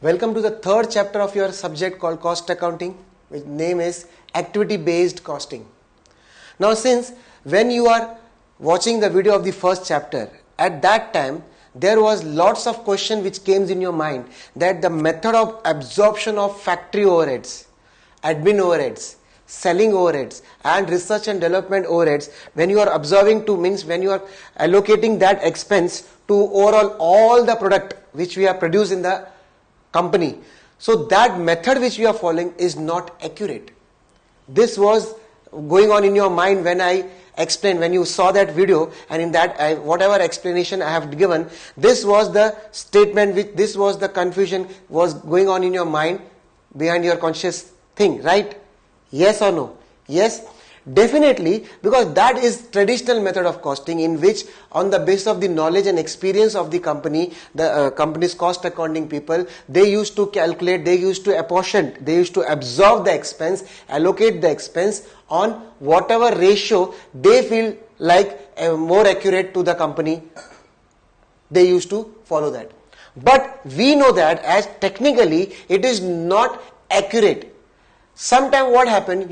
Welcome to the third chapter of your subject called cost accounting, which name is activity based costing. Now since when you are watching the video of the first chapter, at that time there was lots of question which came in your mind that the method of absorption of factory overheads, admin overheads, selling overheads and research and development overheads, when you are observing to means when you are allocating that expense to overall all the product which we have produced in the company. So that method which we are following is not accurate. This was going on in your mind when I explained, when you saw that video, and in that whatever explanation I have given, this was the statement which, this was the confusion was going on in your mind behind your conscious thing, right? Yes or no? Yes, definitely, because that is traditional method of costing in which on the basis of the knowledge and experience of the company, the company's cost accounting people, they used to calculate, they used to apportion, they used to absorb the expense, allocate the expense on whatever ratio they feel like more accurate to the company. They used to follow that. But we know that as technically it is not accurate. Sometimes what happened,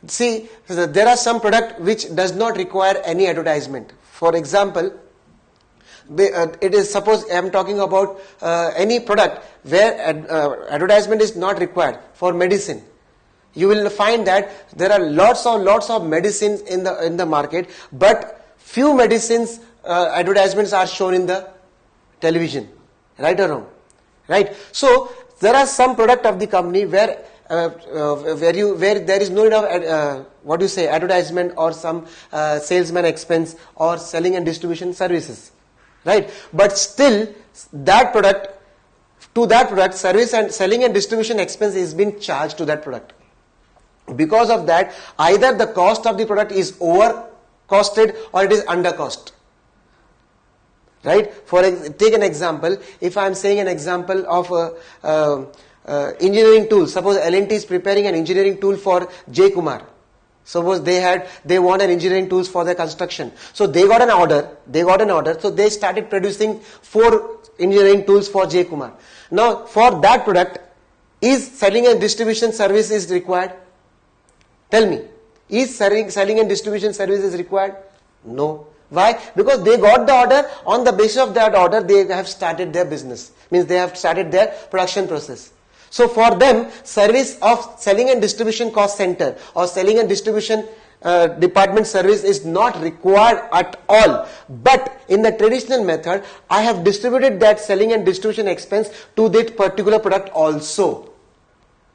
see, there are some product which does not require any advertisement. For example, it is, suppose I am talking about any product where advertisement is not required. For medicine, you will find that there are lots of medicines in the market, but few medicines advertisements are shown in the television, right or wrong? Right. So there are some product of the company where there is no need of advertisement or some salesman expense or selling and distribution services, right? But still that product, service and selling and distribution expense is being charged to that product. Because of that, either the cost of the product is over costed or it is under cost, right? Take an example. If I am saying an example of engineering tool, suppose L&T is preparing an engineering tool for J. Kumar. Suppose they want an engineering tools for their construction. So they got an order, so they started producing 4 engineering tools for J. Kumar. Now for that product, is selling and distribution service is required? Tell me, is selling and distribution service is required? No. Why? Because they got the order, on the basis of that order they have started their business, means they have started their production process. So for them, service of selling and distribution cost center or selling and distribution department service is not required at all. But in the traditional method, I have distributed that selling and distribution expense to that particular product also.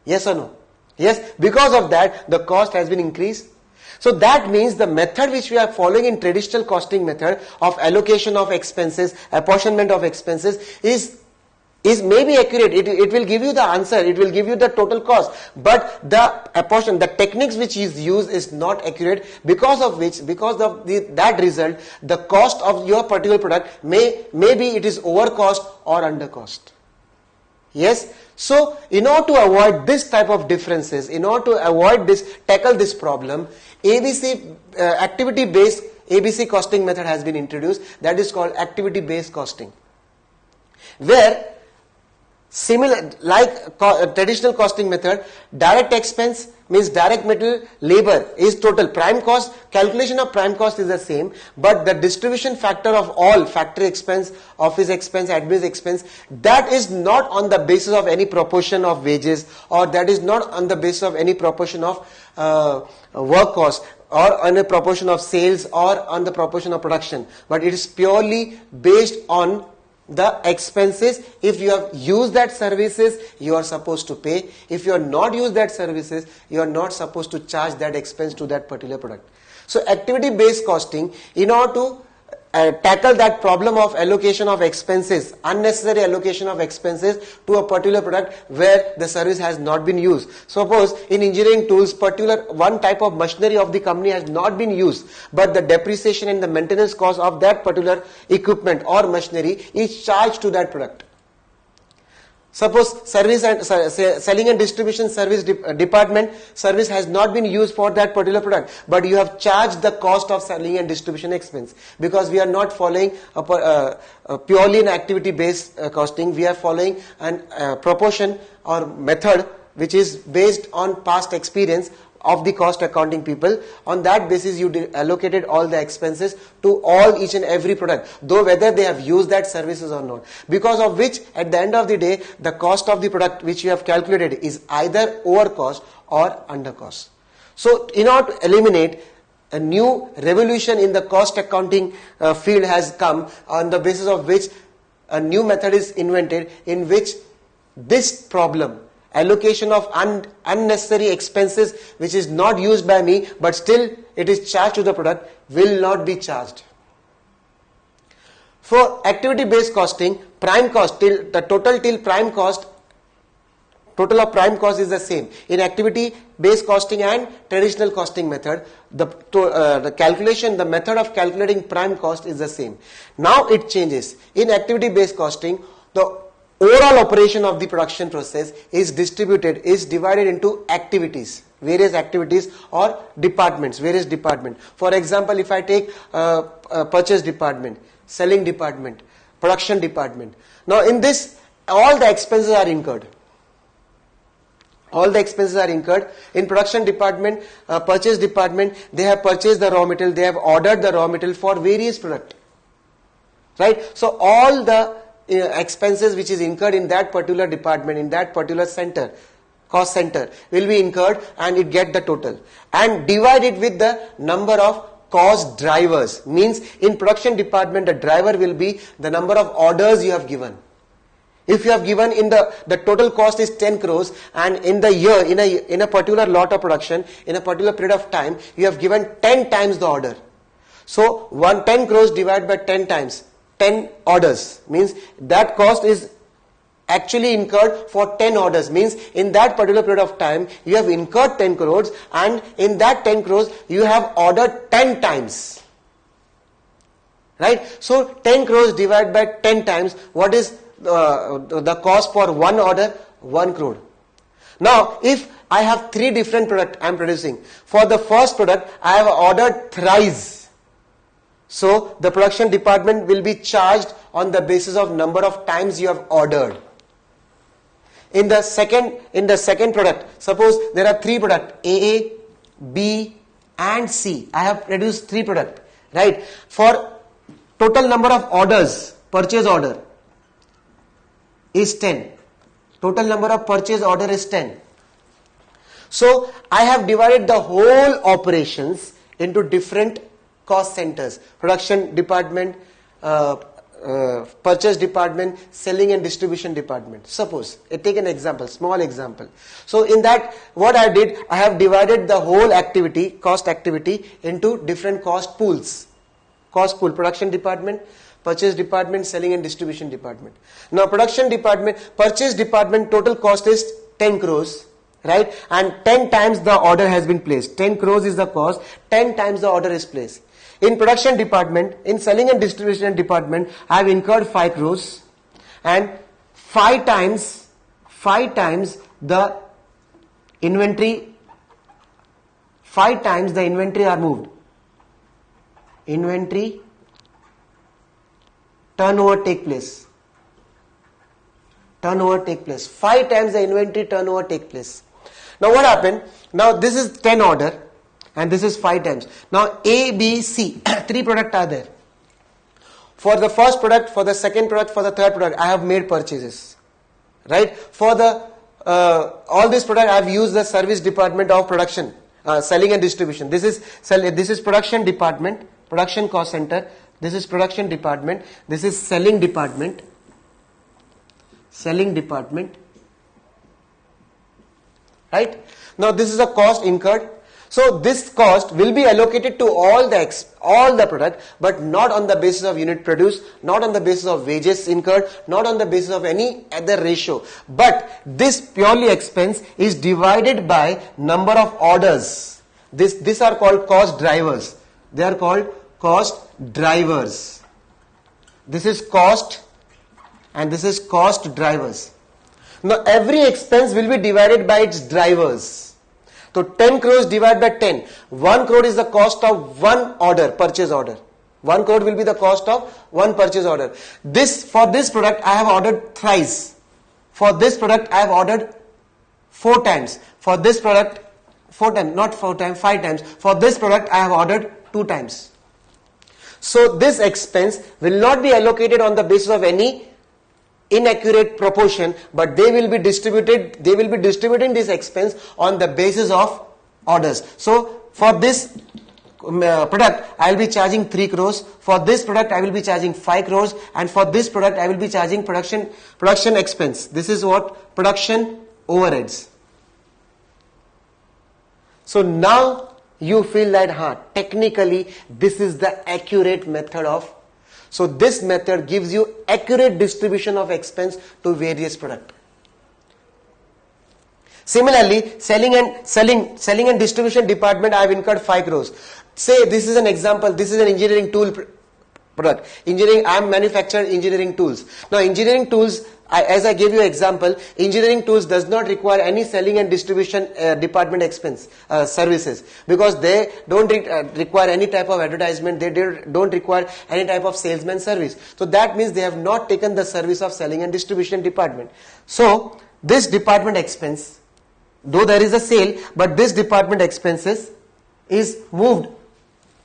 Yes or no? Yes, because of that the cost has been increased. So that means the method which we are following in traditional costing method of allocation of expenses, apportionment of expenses is maybe accurate. It will give you the answer, it will give you the total cost, but the techniques which is used is not accurate, because of that result, the cost of your particular product maybe it is over cost or under cost. Yes. So in order to avoid this type of differences, in order to avoid tackle this problem, activity based ABC costing method has been introduced, that is called activity based costing, where similar like traditional costing method, direct expense means direct material labor is total, prime cost, calculation of prime cost is the same, but the distribution factor of all factory expense, office expense, admin expense, that is not on the basis of any proportion of wages, or that is not on the basis of any proportion of work cost, or on a proportion of sales, or on the proportion of production, but it is purely based on the expenses. If you have used that services, you are supposed to pay. If you have not used that services, you are not supposed to charge that expense to that particular product. So activity based costing, in order to tackle that problem of allocation of expenses, unnecessary allocation of expenses to a particular product where the service has not been used. Suppose in engineering tools, particular one type of machinery of the company has not been used, but the depreciation and the maintenance cost of that particular equipment or machinery is charged to that product. Suppose service and selling and distribution service department service has not been used for that particular product, but you have charged the cost of selling and distribution expense, because we are not following purely an activity based costing. We are following a proportion or method which is based on past experience of the cost accounting people. On that basis, you allocated all the expenses to each and every product, though whether they have used that services or not, because of which at the end of the day the cost of the product which you have calculated is either over cost or under cost. So in order to eliminate, a new revolution in the cost accounting field has come, on the basis of which a new method is invented, in which this problem, allocation of unnecessary expenses which is not used by me but still it is charged to the product, will not be charged. For activity based costing, prime cost till the total of prime cost is the same. In activity based costing and traditional costing method, the method of calculating prime cost is the same. Now it changes. In activity based costing, the overall operation of the production process is divided into activities, various activities or departments, various departments. For example, if I take purchase department, selling department, production department. Now in this, all the expenses are incurred. All the expenses are incurred. In production department, purchase department, they have purchased the raw material, they have ordered the raw material for various products. Right? So all the expenses which is incurred in that particular department, in that particular center, cost center, will be incurred, and it get the total and divide it with the number of cost drivers. Means in production department the driver will be the number of orders you have given. If you have given in the total cost is 10 crores, and in the year, in a particular lot of production, in a particular period of time, you have given 10 times the order. So 10 crores divided by 10 times, 10 orders, means that cost is actually incurred for 10 orders. Means in that particular period of time you have incurred 10 crores, and in that 10 crores you have ordered 10 times. Right? So 10 crores divided by 10 times, what is the cost for one order? 1 crore. Now if I have 3 different products I am producing, for the first product I have ordered thrice. So the production department will be charged on the basis of number of times you have ordered. In the second product, suppose there are 3 products, A, B and C. I have produced 3 products, right? For total number of orders, purchase order is 10. Total number of purchase order is 10. So I have divided the whole operations into different cost centers: production department, purchase department, selling and distribution department. Suppose, take an example, small example. So in that, what I did, I have divided the whole activity, cost activity, into different cost pools. Cost pool: production department, purchase department, selling and distribution department. Now production department, purchase department, total cost is 10 crores. Right? And 10 times the order has been placed. 10 crores is the cost, 10 times the order is placed. In production department, in selling and distribution department, I have incurred 5 crores, and 5 times the inventory, 5 times the inventory are moved. Inventory turnover take place. 5 times the inventory turnover take place. Now what happened? Now this is 10 order and this is 5 times. Now A, B, C, 3 products are there. For the first product, for the second product, for the third product, I have made purchases. Right? For the all this product, I have used the service department of production, selling and distribution. This is production department, production cost center. This is production department. This is selling department. Right? Now this is a cost incurred. So this cost will be allocated to all the product, but not on the basis of unit produced, not on the basis of wages incurred, not on the basis of any other ratio. But this purely expense is divided by number of orders. These are called cost drivers. They are called cost drivers. This is cost and this is cost drivers. Now every expense will be divided by its drivers. So 10 crores divided by 10. 1 crore is the cost of one order, purchase order. 1 crore will be the cost of one purchase order. For this product I have ordered thrice. For this product I have ordered 4 times. For this product 4 times, not 4 times, 5 times. For this product I have ordered 2 times. So this expense will not be allocated on the basis of any inaccurate proportion, but they will be distributing this expense on the basis of orders. So for this product I will be charging 3 crores, for this product I will be charging 5 crores, and for this product I will be charging production expense. This is what? Production overheads. So now you feel that technically this is the accurate method of. So this method gives you accurate distribution of expense to various products. Similarly, selling and distribution department, I have incurred 5 crores. Say this is an example, this is an engineering tool product. I am manufacturing engineering tools. Now engineering tools, as I gave you an example, engineering tools does not require any selling and distribution department expense services, because they don't require any type of advertisement, they don't require any type of salesman service. So that means they have not taken the service of selling and distribution department. So this department expense, though there is a sale, but this department expenses is moved,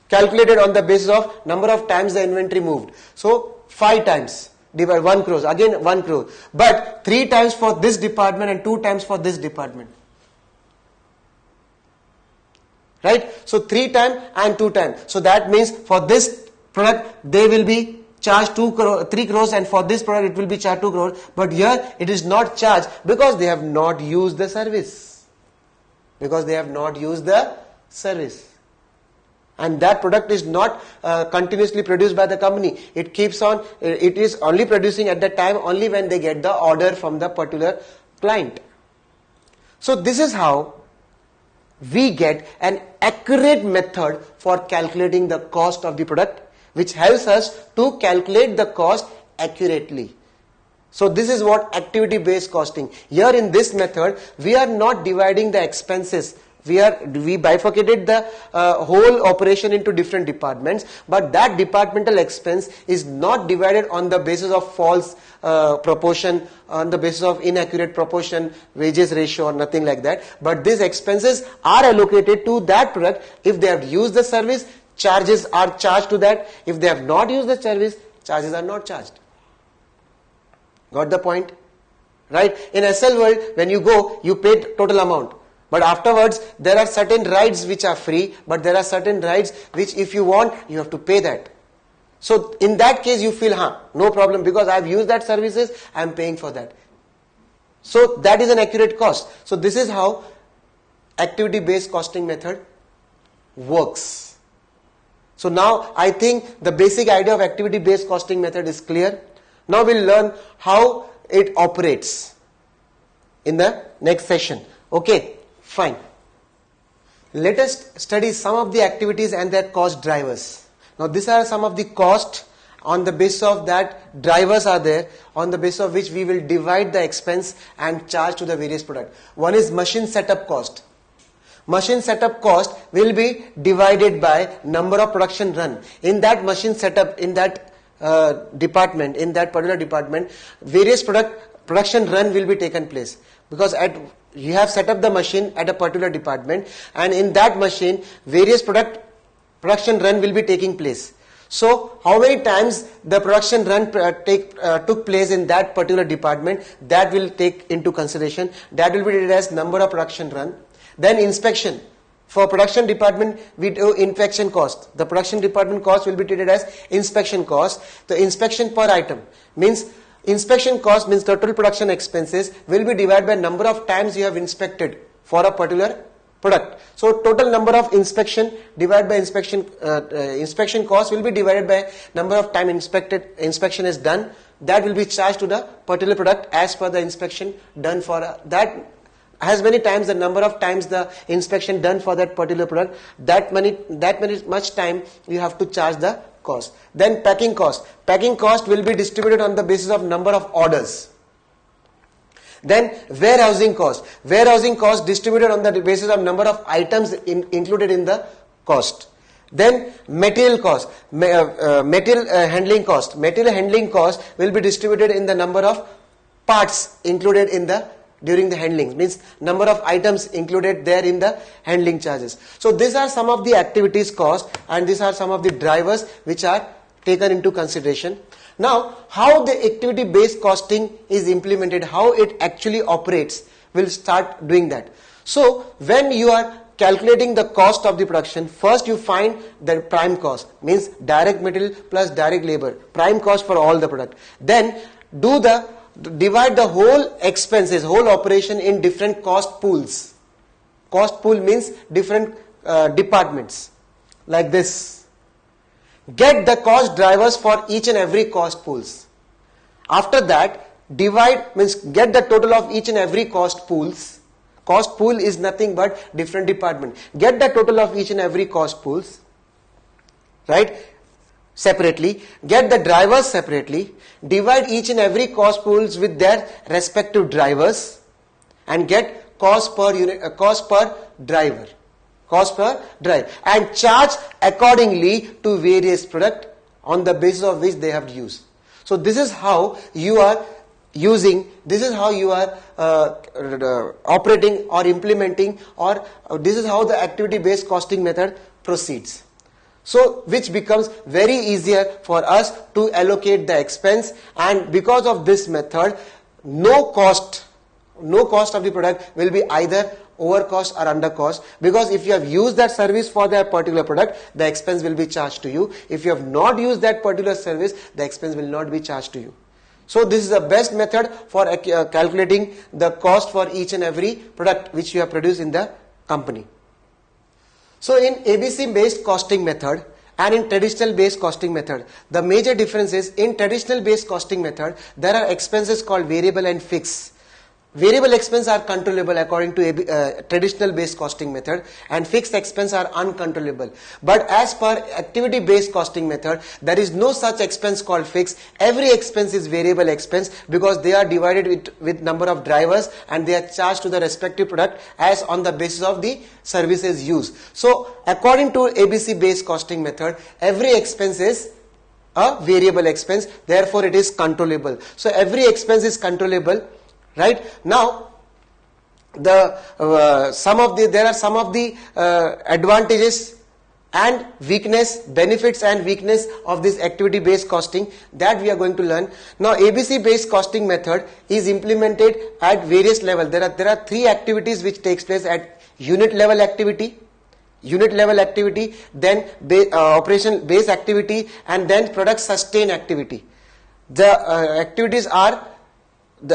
calculated on the basis of number of times the inventory moved. So 5 times divide 1 crore, again 1 crore, but 3 times for this department and 2 times for this department. Right? So 3 times and 2 times. So that means for this product they will be charged 3 crores, and for this product it will be charged 2 crores. But here it is not charged because they have not used the service. And that product is not continuously produced by the company. It is only producing at the time only when they get the order from the particular client. So this is how we get an accurate method for calculating the cost of the product, which helps us to calculate the cost accurately. So this is what activity based costing. Here in this method, we are not dividing the expenses. We bifurcated the whole operation into different departments, but that departmental expense is not divided on the basis of false proportion, on the basis of inaccurate proportion, wages ratio or nothing like that. But these expenses are allocated to that product. If they have used the service, charges are charged to that. If they have not used the service, charges are not charged. Got the point? Right? In SL world, when you go, you pay total amount. But afterwards, there are certain rides which are free, but there are certain rides which if you want, you have to pay that. So in that case, you feel, no problem, because I have used that services, I am paying for that. So that is an accurate cost. So this is how activity-based costing method works. So now I think the basic idea of activity-based costing method is clear. Now we'll learn how it operates in the next session. Okay. Fine. Let us study some of the activities and their cost drivers. Now these are some of the cost, on the basis of that drivers are there, on the basis of which we will divide the expense and charge to the various product. One is machine setup cost. Machine setup cost will be divided by number of production run. In that machine setup, in that department, in that particular department, various production run will be taken place, because you have set up the machine at a particular department, and in that machine various production run will be taking place. So how many times the production run took place in that particular department, that will take into consideration. That will be treated as number of production run. Then inspection. For production department, we do inspection cost. The production department cost will be treated as inspection cost. The inspection per item means inspection cost means total production expenses will be divided by number of times you have inspected for a particular product. So total number of inspection divided by inspection cost will be divided by number of time inspection is done. That will be charged to the particular product as per the inspection done for that. As many times the number of times the inspection done for that particular product, that much time you have to charge the cost. Then packing cost. Packing cost will be distributed on the basis of number of orders. Then warehousing cost. Warehousing cost distributed on the basis of number of items included in the cost. Then material cost, material handling cost. Material handling cost will be distributed in the number of parts included in the during the handling, means number of items included there in the handling charges. So these are some of the activities cost, and these are some of the drivers which are taken into consideration. Now, how the activity based costing is implemented, how it actually operates, we'll start doing that. So when you are calculating the cost of the production, first you find the prime cost, means direct material plus direct labor, prime cost for all the product. Then divide the whole expenses, whole operation in different cost pools. Cost pool means different departments, like this. Get the cost drivers for each and every cost pools. After that, divide means get the total of each and every cost pools. Cost pool is nothing but different department. Get the total of each and every cost pools, right, separately. Get the drivers separately. Divide each and every cost pools with their respective drivers, and get cost per unit, cost per driver, and charge accordingly to various product on the basis of which they have used. So this is how you are operating or implementing, or this is how the activity based costing method proceeds. So which becomes very easier for us to allocate the expense, and because of this method, no cost of the product will be either over cost or under cost, because if you have used that service for that particular product, the expense will be charged to you. If you have not used that particular service, the expense will not be charged to you. So this is the best method for calculating the cost for each and every product which you have produced in the company. So in ABC based costing method and in traditional based costing method, the major difference is in traditional based costing method, there are expenses called variable and fixed. Variable expense are controllable according to traditional based costing method, and fixed expense are uncontrollable. But as per activity based costing method, there is no such expense called fixed. Every expense is variable expense, because they are divided with number of drivers, and they are charged to the respective product as on the basis of the services used. So according to ABC based costing method, every expense is a variable expense, therefore it is controllable. So every expense is controllable. Right now, there are some of the advantages and benefits and weakness of this activity based costing that we are going to learn. Now, ABC based costing method is implemented at various levels. There are three activities which takes place at unit level activity, then operation base activity, and then product sustain activity. The activities are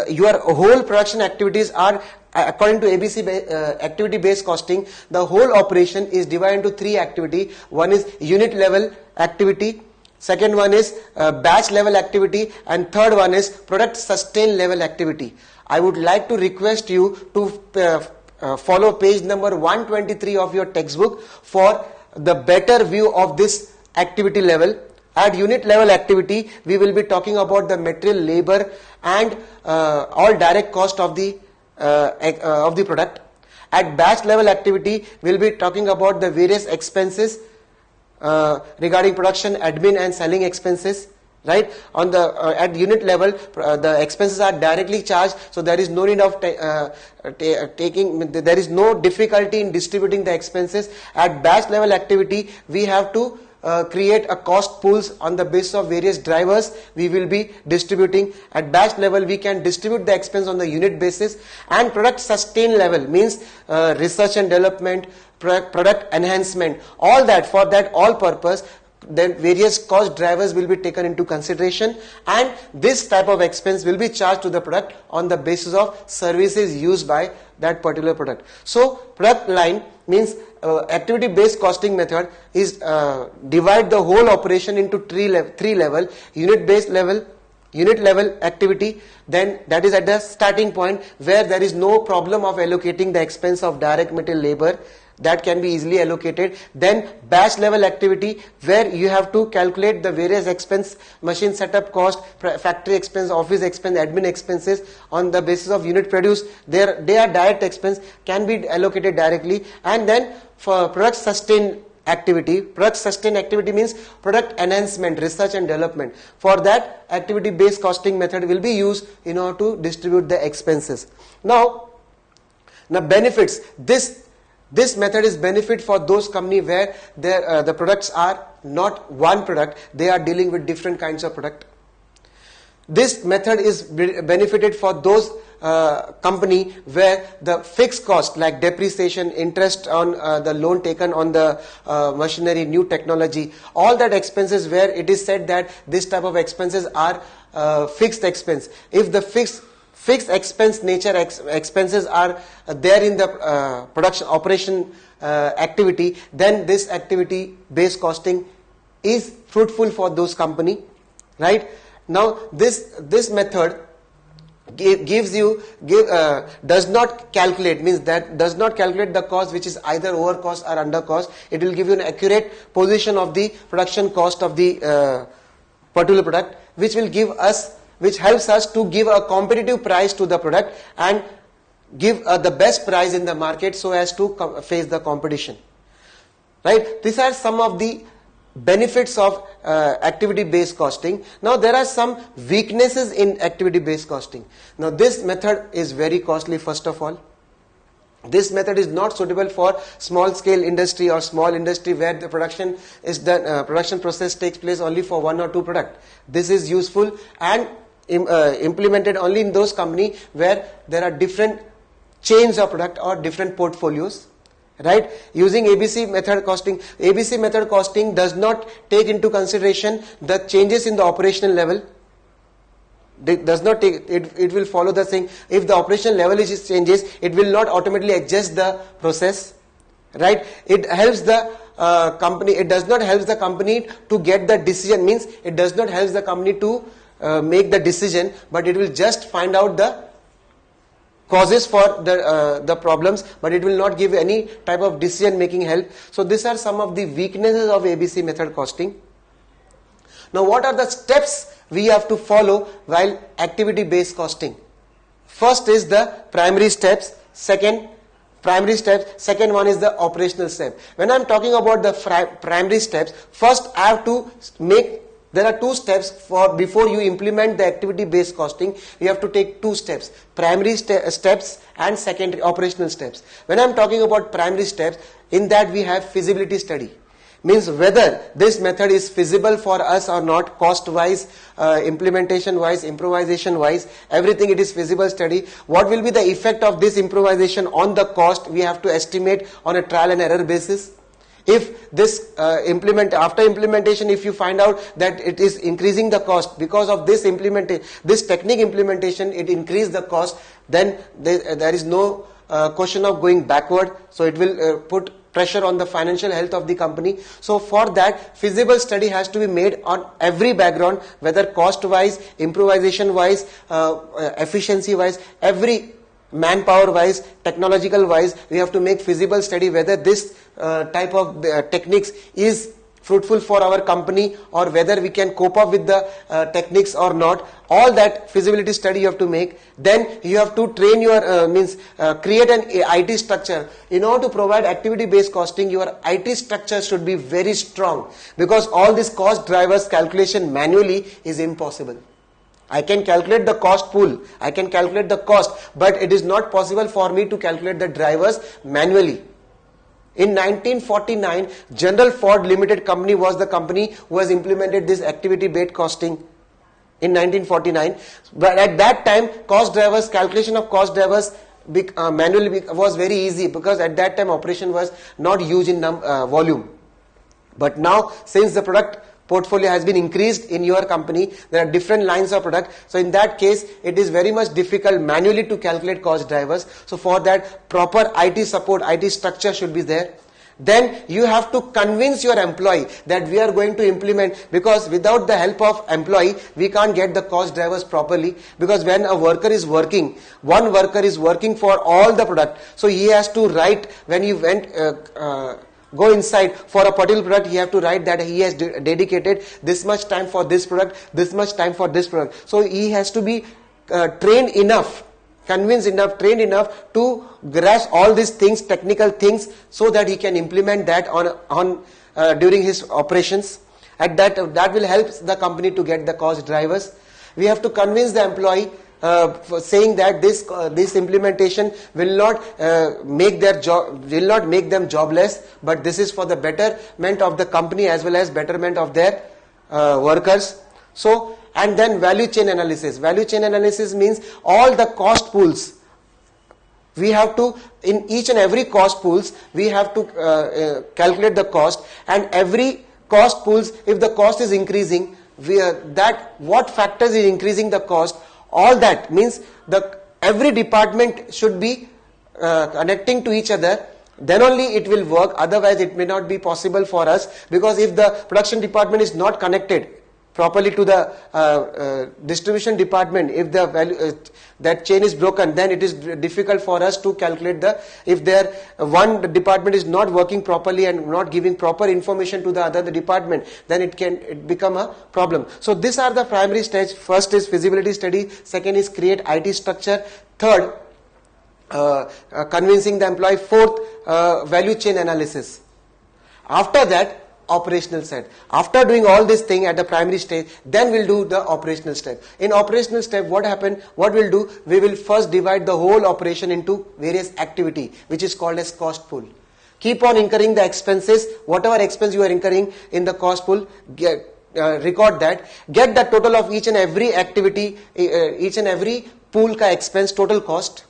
your whole production activities are, according to ABC activity based costing, the whole operation is divided into three activity. One is unit level activity, second one is batch level activity, and third one is product sustain level activity. I would like to request you to follow page number 123 of your textbook for the better view of this activity level. At unit level activity, we will be talking about the material, labor, and all direct cost of the product. At batch level activity, we will be talking about the various expenses regarding production, admin, and selling expenses. Right, on the at unit level, the expenses are directly charged, so there is no need of there is no difficulty in distributing the expenses. At batch level activity, we have to create a cost pools on the basis of various drivers we will be distributing. At batch level, we can distribute the expense on the unit basis. And product sustain level means research and development, product enhancement, all that, for that all purpose, then various cost drivers will be taken into consideration, and this type of expense will be charged to the product on the basis of services used by that particular product. So product line means activity based costing method is divide the whole operation into three level: unit level activity, then that is at the starting point where there is no problem of allocating the expense of direct material, labor, that can be easily allocated. Then batch level activity, where you have to calculate the various expense, machine setup cost, factory expense, office expense, admin expenses on the basis of unit produced. They are direct expense, can be allocated directly. And then for product sustain activity, product sustain activity means product enhancement, research and development. For that, activity based costing method will be used in order to distribute the expenses. Now benefits. This method is benefit for those company where the products are not one product, they are dealing with different kinds of product. This method is benefited for those company where the fixed cost like depreciation, interest on the loan taken on the machinery, new technology, all that expenses where it is said that this type of expenses are fixed expense. If the fixed expense nature expenses are there in the production operation activity, then this activity based costing is fruitful for those company, right? Now this method does not calculate, means that does not calculate the cost which is either over cost or under cost. It will give you an accurate position of the production cost of the particular product, which helps us to give a competitive price to the product and give the best price in the market so as to face the competition, right? These are some of the benefits of activity based costing. Now there are some weaknesses in activity based costing. Now this method is very costly. First of all, this method is not suitable for small scale industry or small industry where the production is done, production process takes place only for one or two product. This is useful and implemented only in those company where there are different chains of product or different portfolios, right? Using ABC method costing, ABC method costing does not take into consideration the changes in the operational level. It does not take it will follow the thing. If the operational level is changes, it will not automatically adjust the process, right? It helps the company. It does not help the company to get the decision, means it does not help the company to make the decision, but it will just find out the causes for the problems, but it will not give any type of decision making help. So these are some of the weaknesses of ABC method costing. Now what are the steps we have to follow while activity based costing? First is the primary steps, second one is the operational step. When I am talking about the primary steps, first I have to there are two steps before you implement the activity based costing. You have to take two steps, primary steps and secondary operational steps. When I am talking about primary steps, in that we have feasibility study, means whether this method is feasible for us or not, cost wise, implementation wise, improvisation wise, everything it is feasible study. What will be the effect of this improvisation on the cost, we have to estimate on a trial and error basis. If this after implementation, if you find out that it is increasing the cost because of this technique implementation, it increased the cost, then there is no question of going backward. So it will put pressure on the financial health of the company. So for that, feasible study has to be made on every background, whether cost wise, improvisation wise, efficiency wise, every manpower wise, technological wise, we have to make feasible study whether this type of techniques is fruitful for our company or whether we can cope up with the techniques or not. All that feasibility study you have to make. Then you have to train your create an IT structure. In order to provide activity based costing, your IT structure should be very strong, because all these cost drivers calculation manually is impossible. I can calculate the cost pool, I can calculate the cost, but it is not possible for me to calculate the drivers manually. In 1949, General Ford Limited Company was the company who has implemented this activity based costing in 1949. But at that time, calculation of cost drivers manually was very easy, because at that time operation was not huge in volume. But now, since the product portfolio has been increased in your company, there are different lines of product, so in that case it is very much difficult manually to calculate cost drivers. So for that, proper IT support, IT structure should be there. then you have to convince your employee that we are going to implement, because without the help of employee we can't get the cost drivers properly. Because when a worker is working, one worker is working for all the product, so he has to write, when you go inside for a particular product, he have to write that he has dedicated this much time for this product, this much time for this product. So he has to be trained enough, convinced enough, trained enough to grasp all these things, technical things, so that he can implement that on during his operations. And that will help the company to get the cost drivers. We have to convince the employee, saying that this implementation will not make them jobless, but this is for the betterment of the company as well as betterment of their workers. So, and then value chain analysis. Value chain analysis means all the cost pools. We have to, in each and every cost pools, we have to calculate the cost, and every cost pools, if the cost is increasing, what factors is increasing the cost, all that means every department should be connecting to each other, then only it will work. Otherwise it may not be possible for us, because if the production department is not connected properly to the distribution department, if the value that chain is broken, then it is difficult for us to calculate if one department is not working properly and not giving proper information to the other department, then it become a problem. So these are the primary stage. First is feasibility study, second is create IT structure, third convincing the employee, fourth value chain analysis. After that, operational side. After doing all this thing at the primary stage, then we'll do the operational step. In operational step, what we'll do, we will first divide the whole operation into various activity, which is called as cost pool. Keep on incurring the expenses, whatever expense you are incurring in the cost pool, record that, get the total of each and every activity, each and every pool ka expense, total cost,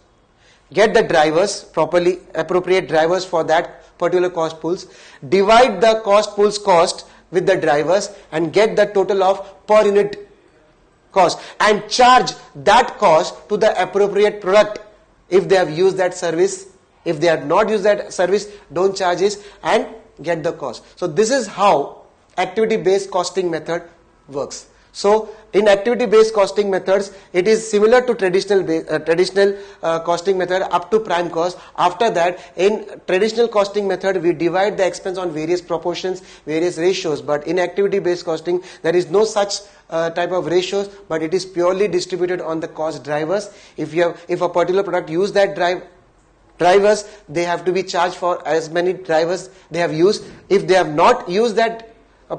get the drivers, properly appropriate drivers for that particular cost pools, divide the cost pools cost with the drivers and get the total of per unit cost, and charge that cost to the appropriate product if they have used that service. If they have not used that service, don't charge it and get the cost. So this is how activity based costing method works. So in activity based costing methods, it is similar to traditional costing method up to prime cost. After that, in traditional costing method, we divide the expense on various proportions, various ratios. But in activity based costing, there is no such type of ratios, but it is purely distributed on the cost drivers. If a particular product use that drivers, they have to be charged for as many drivers they have used. If they have not used that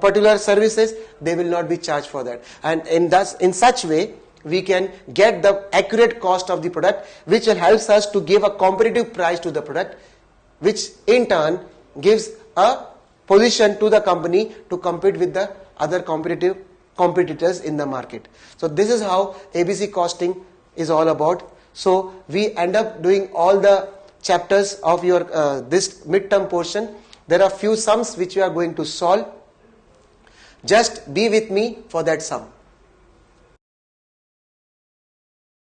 particular services, they will not be charged for that. And in such way, we can get the accurate cost of the product, which will help us to give a competitive price to the product, which in turn gives a position to the company to compete with the other competitors in the market. So this is how ABC costing is all about. So we end up doing all the chapters of your this midterm portion. There are few sums which we are going to solve. Just be with me for that sum.